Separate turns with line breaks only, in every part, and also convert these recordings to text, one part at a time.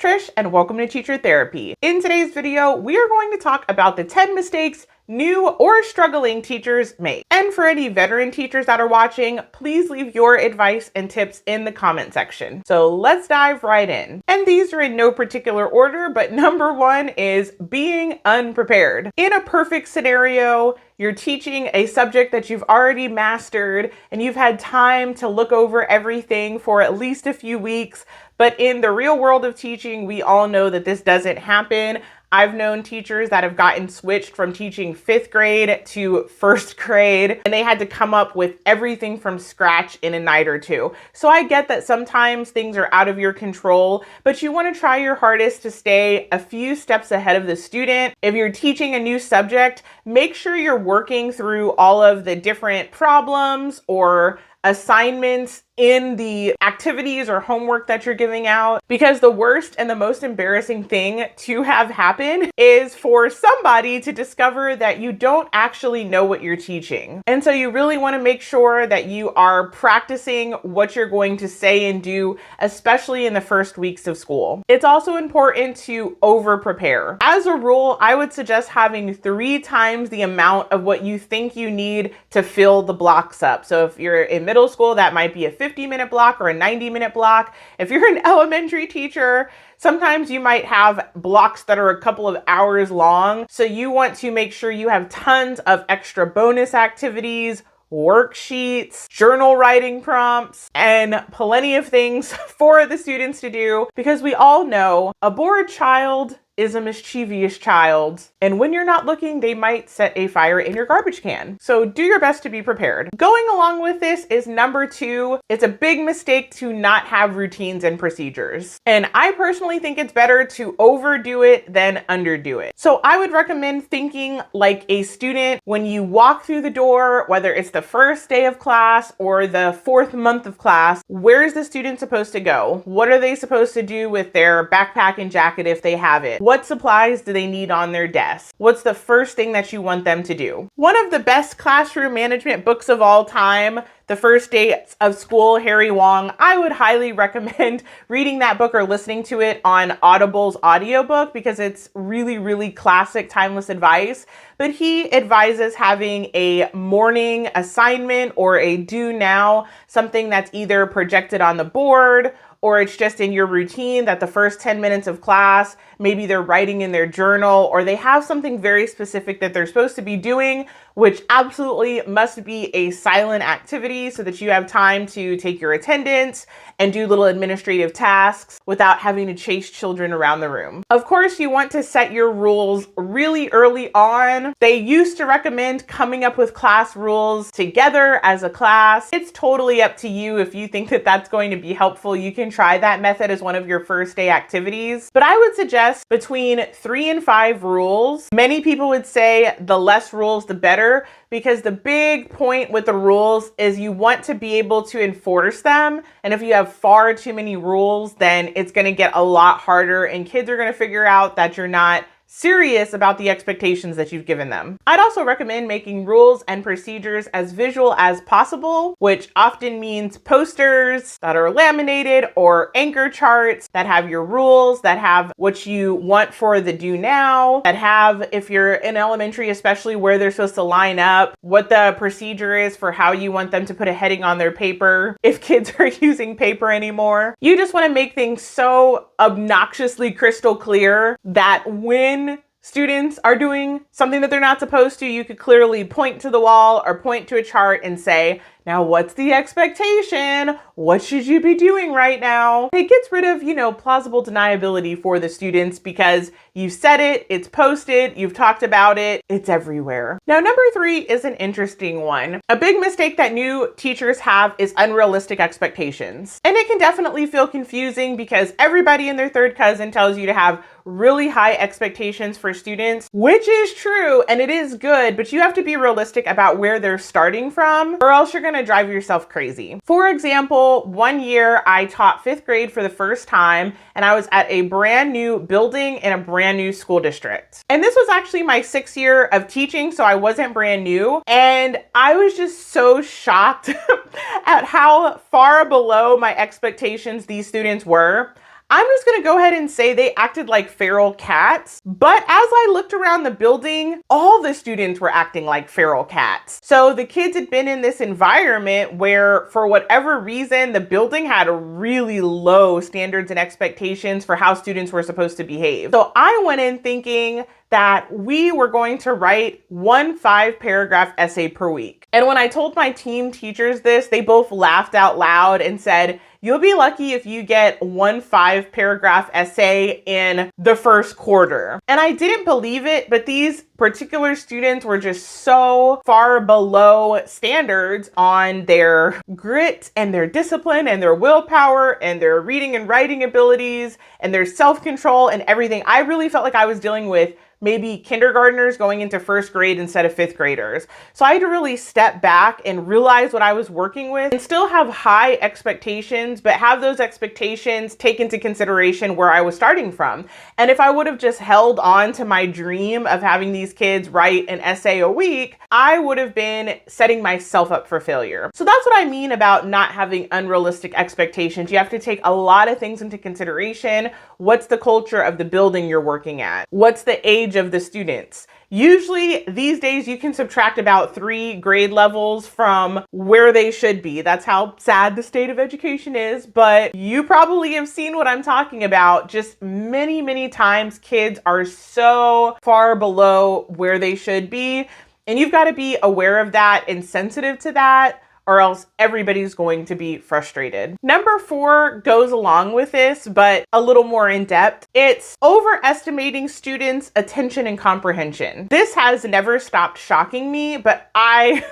Trish, and welcome to Teacher Therapy. In today's video, we are going to talk about the 10 mistakes new or struggling teachers make. And for any veteran teachers that are watching, please leave your advice and tips in the comment section. So let's dive right in. And these are in no particular order, but number one is being unprepared. In a perfect scenario, you're teaching a subject that you've already mastered and you've had time to look over everything for at least a few weeks. But in the real world of teaching, we all know that this doesn't happen. I've known teachers that have gotten switched from teaching 5th grade to 1st grade, and they had to come up with everything from scratch in a night or two. So I get that sometimes things are out of your control, but you want to try your hardest to stay a few steps ahead of the student. If you're teaching a new subject, make sure you're working through all of the different problems or assignments in the activities or homework that you're giving out, because the worst and the most embarrassing thing to have happen is for somebody to discover that you don't actually know what you're teaching. And so you really want to make sure that you are practicing what you're going to say and do, especially in the first weeks of school. It's also important to over prepare. As a rule, I would suggest having 3 times the amount of what you think you need to fill the blocks up. So if you're in middle school, that might be a 50-minute block or a 90-minute block. If you're an elementary teacher, sometimes you might have blocks that are a couple of hours long. So you want to make sure you have tons of extra bonus activities, worksheets, journal writing prompts, and plenty of things for the students to do, because we all know a bored child is a mischievous child. And when you're not looking, they might set a fire in your garbage can. So do your best to be prepared. Going along with this is number 2. It's a big mistake to not have routines and procedures. And I personally think it's better to overdo it than underdo it. So I would recommend thinking like a student when you walk through the door, whether it's the first day of class or the 4th month of class. Where's the student supposed to go? What are they supposed to do with their backpack and jacket if they have it? What supplies do they need on their desk? What's the first thing that you want them to do? One of the best classroom management books of all time, The First Day of School, Harry Wong. I would highly recommend reading that book or listening to it on Audible's audiobook, because it's really, really classic, timeless advice. But he advises having a morning assignment or a do now, something that's either projected on the board or it's just in your routine that the first 10 minutes of class, maybe they're writing in their journal, or they have something very specific that they're supposed to be doing, which absolutely must be a silent activity so that you have time to take your attendance and do little administrative tasks without having to chase children around the room. Of course, you want to set your rules really early on. They used to recommend coming up with class rules together as a class. It's totally up to you. If you think that that's going to be helpful, you can try that method as one of your first day activities. But I would suggest between 3 and 5 rules. Many people would say the less rules, the better, because the big point with the rules is you want to be able to enforce them. And if you have far too many rules, then it's going to get a lot harder and kids are going to figure out that you're not serious about the expectations that you've given them. I'd also recommend making rules and procedures as visual as possible, which often means posters that are laminated or anchor charts that have your rules, that have what you want for the do now, that have, if you're in elementary, especially where they're supposed to line up, what the procedure is for how you want them to put a heading on their paper, if kids are using paper anymore. You just want to make things so obnoxiously crystal clear that when students are doing something that they're not supposed to, you could clearly point to the wall or point to a chart and say, now what's the expectation? What should you be doing right now? It gets rid of, plausible deniability for the students, because you said it, it's posted, you've talked about it, it's everywhere. Now, number 3 is an interesting one. A big mistake that new teachers have is unrealistic expectations. And it can definitely feel confusing because everybody and their third cousin tells you to have really high expectations for students, which is true and it is good, but you have to be realistic about where they're starting from, or else you're going to drive yourself crazy. For example, one year I taught 5th grade for the first time, and I was at a brand new building in a brand new school district. And this was actually my 6th year of teaching, so I wasn't brand new. And I was just so shocked at how far below my expectations these students were. I'm just gonna go ahead and say they acted like feral cats. But as I looked around the building, all the students were acting like feral cats. So the kids had been in this environment where, for whatever reason, the building had really low standards and expectations for how students were supposed to behave. So I went in thinking that we were going to write one 5-paragraph essay per week. And when I told my team teachers this, they both laughed out loud and said, "You'll be lucky if you get one 5-paragraph essay in the first quarter." And I didn't believe it, but these particular students were just so far below standards on their grit and their discipline and their willpower and their reading and writing abilities and their self-control and everything. I really felt like I was dealing with maybe kindergartners going into first grade instead of fifth graders. So I had to really step back and realize what I was working with and still have high expectations, but have those expectations take into consideration where I was starting from. And if I would have just held on to my dream of having these kids write an essay a week, I would have been setting myself up for failure. So that's what I mean about not having unrealistic expectations. You have to take a lot of things into consideration. What's the culture of the building you're working at? What's the age of the students? Usually these days you can subtract about 3 grade levels from where they should be. That's how sad the state of education is, but you probably have seen what I'm talking about. Just many, many times kids are so far below where they should be, and you've got to be aware of that and sensitive to that, or else everybody's going to be frustrated. Number 4 goes along with this, but a little more in depth. It's overestimating students' attention and comprehension. This has never stopped shocking me, but I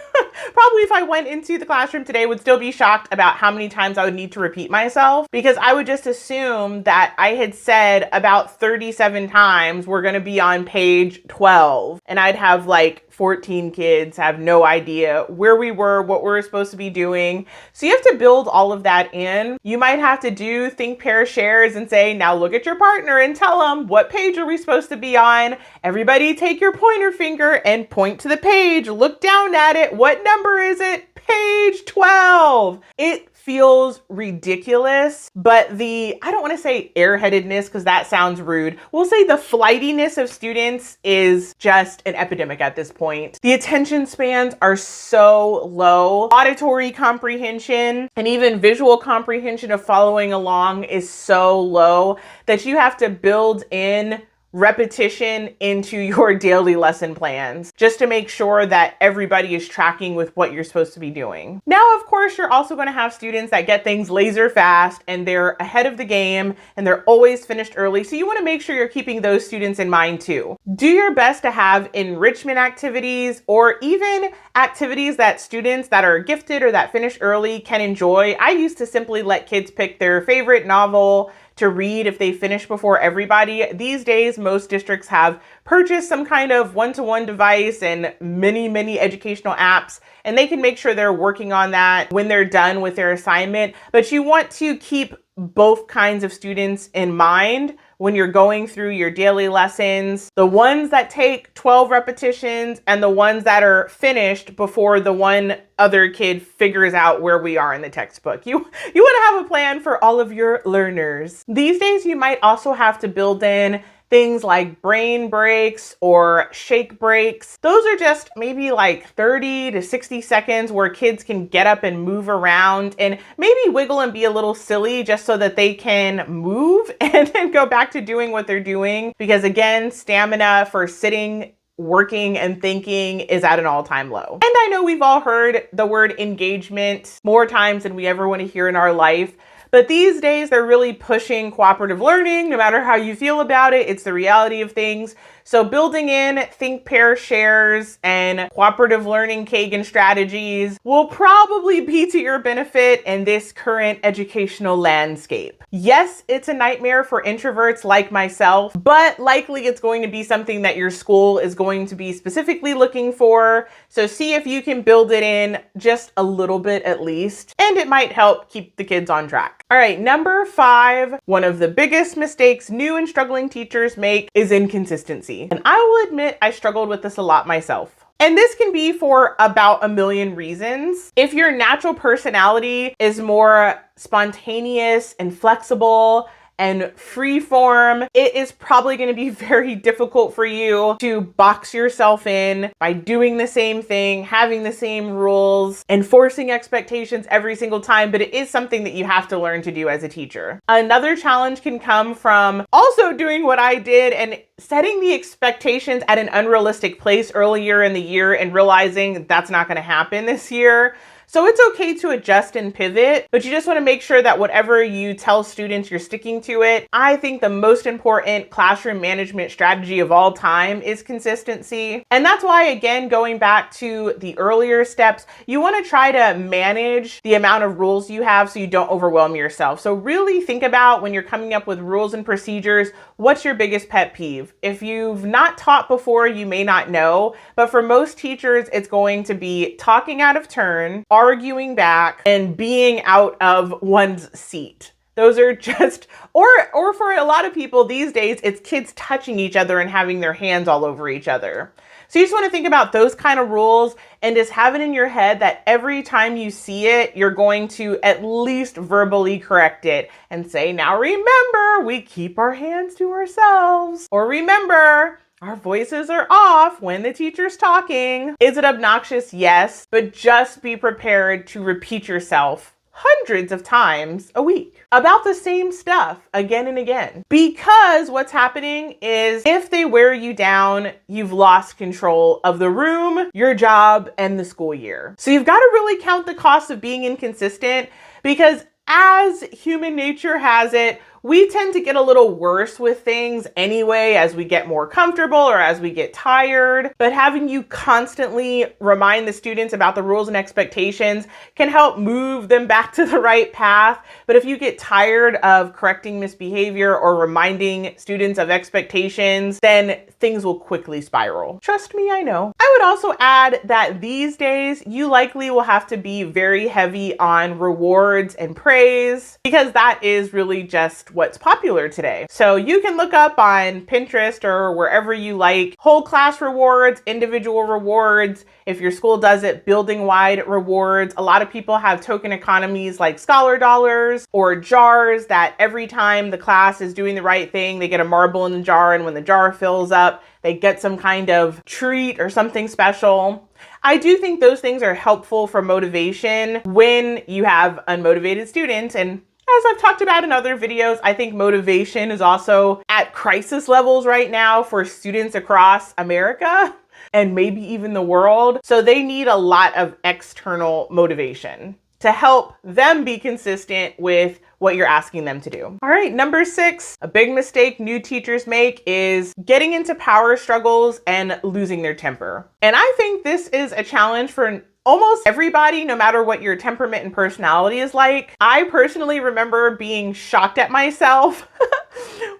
probably, if I went into the classroom today, would still be shocked about how many times I would need to repeat myself, because I would just assume that I had said about 37 times we're gonna be on page 12, and I'd have like 14 kids have no idea where we were, what we were supposed to be doing. So you have to build all of that in. You might have to do think, pair, shares and say, now look at your partner and tell them, what page are we supposed to be on? Everybody take your pointer finger and point to the page, look down at it. What number is it? Page 12. It feels ridiculous, but I don't want to say airheadedness because that sounds rude. We'll say the flightiness of students is just an epidemic at this point. The attention spans are so low. Auditory comprehension and even visual comprehension of following along is so low that you have to build in repetition into your daily lesson plans just to make sure that everybody is tracking with what you're supposed to be doing. Now, of course, you're also going to have students that get things laser fast and they're ahead of the game and they're always finished early. So you want to make sure you're keeping those students in mind too. Do your best to have enrichment activities or even activities that students that are gifted or that finish early can enjoy. I used to simply let kids pick their favorite novel to read if they finish before everybody. These days, most districts have purchased some kind of one-to-one device and many educational apps, and they can make sure they're working on that when they're done with their assignment. But you want to keep both kinds of students in mind when you're going through your daily lessons, the ones that take 12 repetitions and the ones that are finished before the one other kid figures out where we are in the textbook. You want to have a plan for all of your learners. These days, you might also have to build in things like brain breaks or shake breaks. Those are just maybe like 30 to 60 seconds where kids can get up and move around and maybe wiggle and be a little silly just so that they can move and then go back to doing what they're doing. Because again, stamina for sitting, working, and thinking is at an all-time low. And I know we've all heard the word engagement more times than we ever want to hear in our life. But these days, they're really pushing cooperative learning. No matter how you feel about it, it's the reality of things. So building in think, pair, shares and cooperative learning Kagan strategies will probably be to your benefit in this current educational landscape. Yes, it's a nightmare for introverts like myself, but likely it's going to be something that your school is going to be specifically looking for. So see if you can build it in just a little bit at least, and it might help keep the kids on track. All right, number 5, one of the biggest mistakes new and struggling teachers make is inconsistency. And I will admit I struggled with this a lot myself. And this can be for about a million reasons. If your natural personality is more spontaneous and flexible and free form, it is probably going to be very difficult for you to box yourself in by doing the same thing, having the same rules, enforcing expectations every single time, but it is something that you have to learn to do as a teacher. Another challenge can come from also doing what I did and setting the expectations at an unrealistic place earlier in the year and realizing that's not going to happen this year. So it's okay to adjust and pivot, but you just want to make sure that whatever you tell students, you're sticking to it. I think the most important classroom management strategy of all time is consistency. And that's why, again, going back to the earlier steps, you want to try to manage the amount of rules you have so you don't overwhelm yourself. So really think about when you're coming up with rules and procedures, what's your biggest pet peeve? If you've not taught before, you may not know, but for most teachers, it's going to be talking out of turn, arguing back, and being out of one's seat. Those are just, or for a lot of people these days, it's kids touching each other and having their hands all over each other. So you just want to think about those kind of rules and just have it in your head that every time you see it, you're going to at least verbally correct it and say, now remember, we keep our hands to ourselves. Or remember, our voices are off when the teacher's talking. Is it obnoxious? Yes, but just be prepared to repeat yourself hundreds of times a week about the same stuff again and again. Because what's happening is if they wear you down, you've lost control of the room, your job, and the school year. So you've got to really count the cost of being inconsistent, because as human nature has it, we tend to get a little worse with things anyway as we get more comfortable or as we get tired. But having you constantly remind the students about the rules and expectations can help move them back to the right path. But if you get tired of correcting misbehavior or reminding students of expectations, then things will quickly spiral. Trust me, I know. I would also add that these days you likely will have to be very heavy on rewards and praise, because that is really just what's popular today. So you can look up on Pinterest or wherever you like whole class rewards, individual rewards. If your school does it, building-wide rewards. A lot of people have token economies like Scholar Dollars or jars that every time the class is doing the right thing, they get a marble in the jar, and when the jar fills up, they get some kind of treat or something special. I do think those things are helpful for motivation when you have unmotivated students. And as I've talked about in other videos, I think motivation is also at crisis levels right now for students across America and maybe even the world. So they need a lot of external motivation to help them be consistent with what you're asking them to do. All right, number 6, a big mistake new teachers make is getting into power struggles and losing their temper. And I think this is a challenge for almost everybody, no matter what your temperament and personality is like. I personally remember being shocked at myself.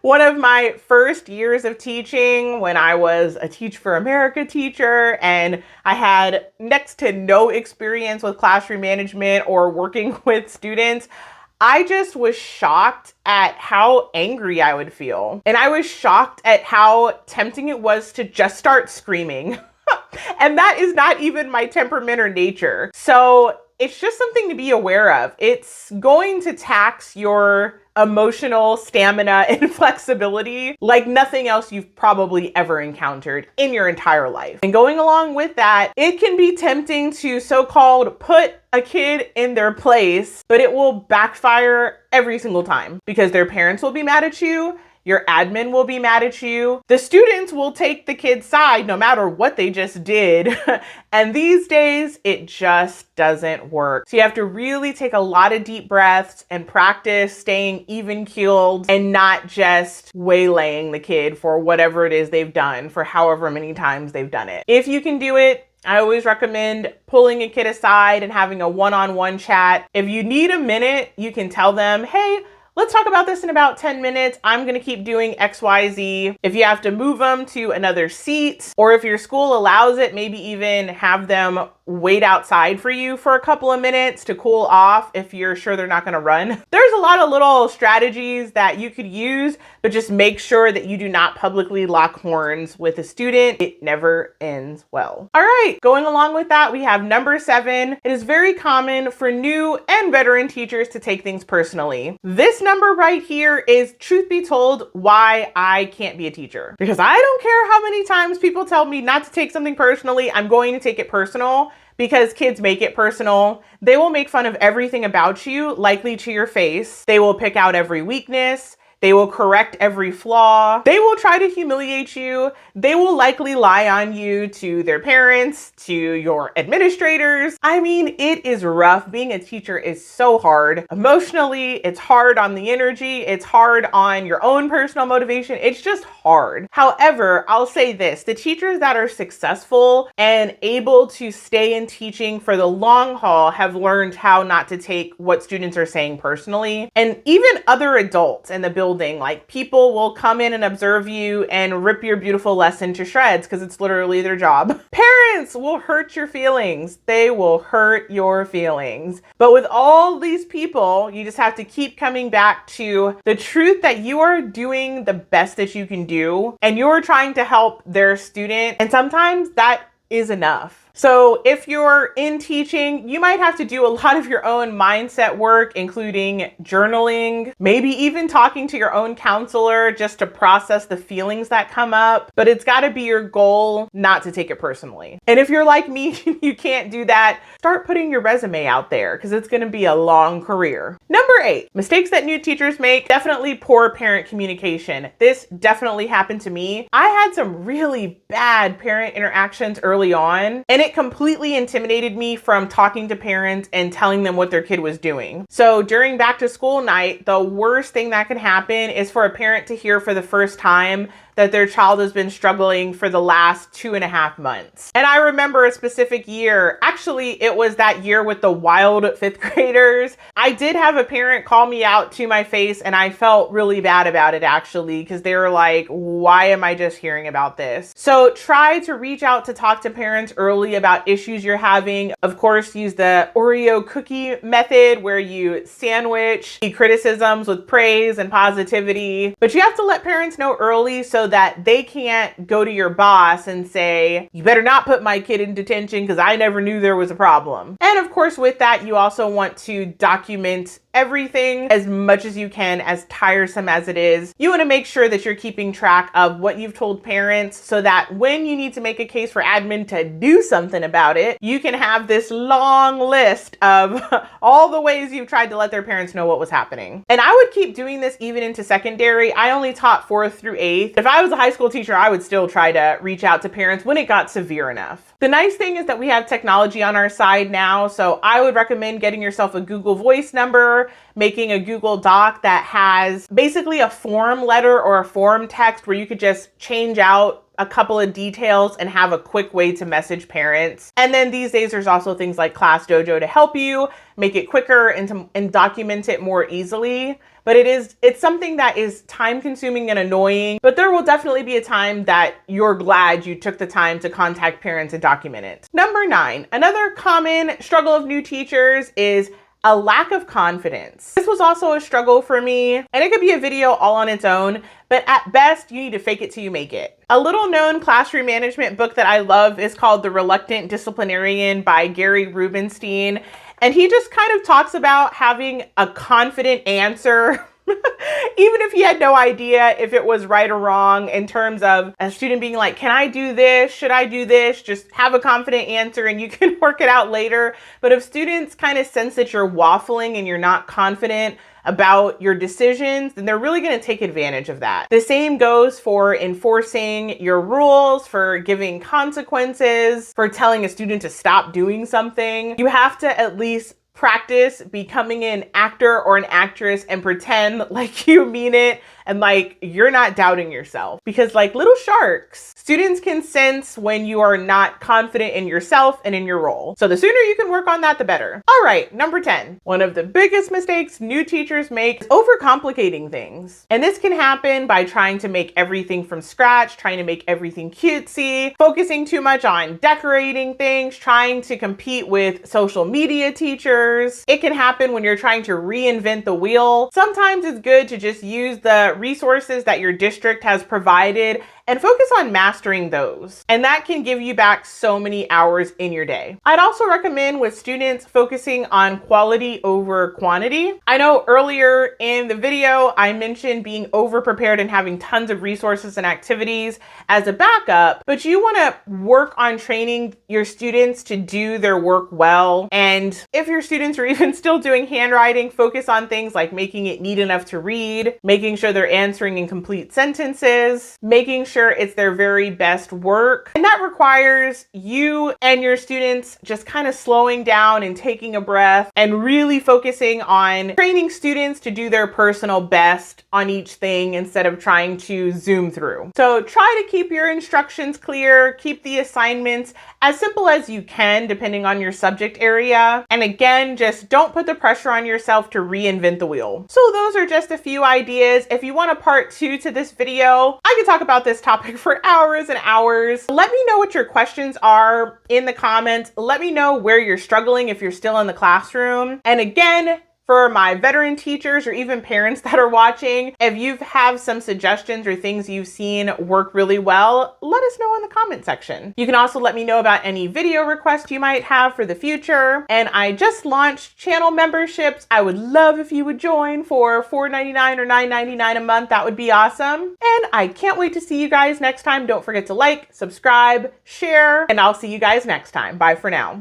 One of my first years of teaching, when I was a Teach for America teacher and I had next to no experience with classroom management or working with students, I just was shocked at how angry I would feel. And I was shocked at how tempting it was to just start screaming. And that is not even my temperament or nature. So it's just something to be aware of. It's going to tax your emotional stamina and flexibility like nothing else you've probably ever encountered in your entire life. And going along with that, it can be tempting to so-called put a kid in their place, but it will backfire every single time because their parents will be mad at you. Your admin will be mad at you. The students will take the kid's side no matter what they just did. And these days, it just doesn't work. So you have to really take a lot of deep breaths and practice staying even-keeled and not just waylaying the kid for whatever it is they've done for however many times they've done it. If you can do it, I always recommend pulling a kid aside and having a one-on-one chat. If you need a minute, you can tell them, hey, let's talk about this in about 10 minutes. I'm going to keep doing XYZ. If you have to move them to another seat, or if your school allows it, maybe even have them wait outside for you for a couple of minutes to cool off if you're sure they're not going to run. There's a lot of little strategies that you could use, but just make sure that you do not publicly lock horns with a student. It never ends well. All right, going along with that, we have number 7. It is very common for new and veteran teachers to take things personally. This number right here is, truth be told, why I can't be a teacher. Because I don't care how many times people tell me not to take something personally, I'm going to take it personal. Because kids make it personal. They will make fun of everything about you, likely to your face. They will pick out every weakness. They will correct every flaw. They will try to humiliate you. They will likely lie on you to their parents, to your administrators. I mean, it is rough. Being a teacher is so hard. Emotionally, it's hard on the energy. It's hard on your own personal motivation. It's just hard. However, I'll say this, the teachers that are successful and able to stay in teaching for the long haul have learned how not to take what students are saying personally. And even other adults in the building, like people will come in and observe you and rip your beautiful lesson to shreds because it's literally their job. Parents will hurt your feelings. They will hurt your feelings. But with all these people, you just have to keep coming back to the truth that you are doing the best that you can do and you're trying to help their student. And sometimes that is enough. So if you're in teaching, you might have to do a lot of your own mindset work, including journaling, maybe even talking to your own counselor just to process the feelings that come up. But it's got to be your goal not to take it personally. And if you're like me, you can't do that, start putting your resume out there because it's going to be a long career. Number 8, mistakes that new teachers make, definitely poor parent communication. This definitely happened to me. I had some really bad parent interactions early on, and it completely intimidated me from talking to parents and telling them what their kid was doing. So during back to school night, the worst thing that can happen is for a parent to hear for the first time that their child has been struggling for the last 2.5 months. And I remember a specific year, actually it was that year with the wild 5th graders. I did have a parent call me out to my face and I felt really bad about it actually, because they were like, why am I just hearing about this? So try to reach out to talk to parents early about issues you're having. Of course, use the Oreo cookie method where you sandwich the criticisms with praise and positivity, but you have to let parents know early so that they can't go to your boss and say, you better not put my kid in detention because I never knew there was a problem. And of course, with that, you also want to document everything as much as you can, as tiresome as it is. You want to make sure that you're keeping track of what you've told parents so that when you need to make a case for admin to do something about it, you can have this long list of all the ways you've tried to let their parents know what was happening. And I would keep doing this even into secondary. I only taught 4th through 8th. If I was a high school teacher, I would still try to reach out to parents when it got severe enough. The nice thing is that we have technology on our side now, so I would recommend getting yourself a Google Voice number, making a Google Doc that has basically a form letter or a form text where you could just change out a couple of details and have a quick way to message parents. And then these days there's also things like Class Dojo to help you make it quicker and document it more easily. But it's something that is time consuming and annoying, but there will definitely be a time that you're glad you took the time to contact parents and document it. Number 9, another common struggle of new teachers is a lack of confidence. This was also a struggle for me, and it could be a video all on its own, but at best, you need to fake it till you make it. A little known classroom management book that I love is called The Reluctant Disciplinarian by Gary Rubenstein. And he just kind of talks about having a confident answer, even if you had no idea if it was right or wrong, in terms of a student being like, can I do this? Should I do this? Just have a confident answer and you can work it out later. But if students kind of sense that you're waffling and you're not confident about your decisions, then they're really going to take advantage of that. The same goes for enforcing your rules, for giving consequences, for telling a student to stop doing something. You have to at least practice becoming an actor or an actress and pretend like you mean it and like you're not doubting yourself. Because like little sharks, students can sense when you are not confident in yourself and in your role. So the sooner you can work on that, the better. All right, number 10. One of the biggest mistakes new teachers make is overcomplicating things. And this can happen by trying to make everything from scratch, trying to make everything cutesy, focusing too much on decorating things, trying to compete with social media teachers. It can happen when you're trying to reinvent the wheel. Sometimes it's good to just use the resources that your district has provided and focus on mastering those. And that can give you back so many hours in your day. I'd also recommend with students focusing on quality over quantity. I know earlier in the video, I mentioned being over-prepared and having tons of resources and activities as a backup, but you wanna work on training your students to do their work well. And if your students are even still doing handwriting, focus on things like making it neat enough to read, making sure they're answering in complete sentences, making sure it's their very best work. And that requires you and your students just kind of slowing down and taking a breath and really focusing on training students to do their personal best on each thing instead of trying to zoom through. So try to keep your instructions clear, keep the assignments as simple as you can depending on your subject area. And again, just don't put the pressure on yourself to reinvent the wheel. So those are just a few ideas. If you want a part 2 to this video, I could talk about this topic for hours and hours. Let me know what your questions are in the comments. Let me know where you're struggling if you're still in the classroom. And again, for my veteran teachers or even parents that are watching, if you have some suggestions or things you've seen work really well, let us know in the comment section. You can also let me know about any video requests you might have for the future. And I just launched channel memberships. I would love if you would join for $4.99 or $9.99 a month. That would be awesome. And I can't wait to see you guys next time. Don't forget to like, subscribe, share, and I'll see you guys next time. Bye for now.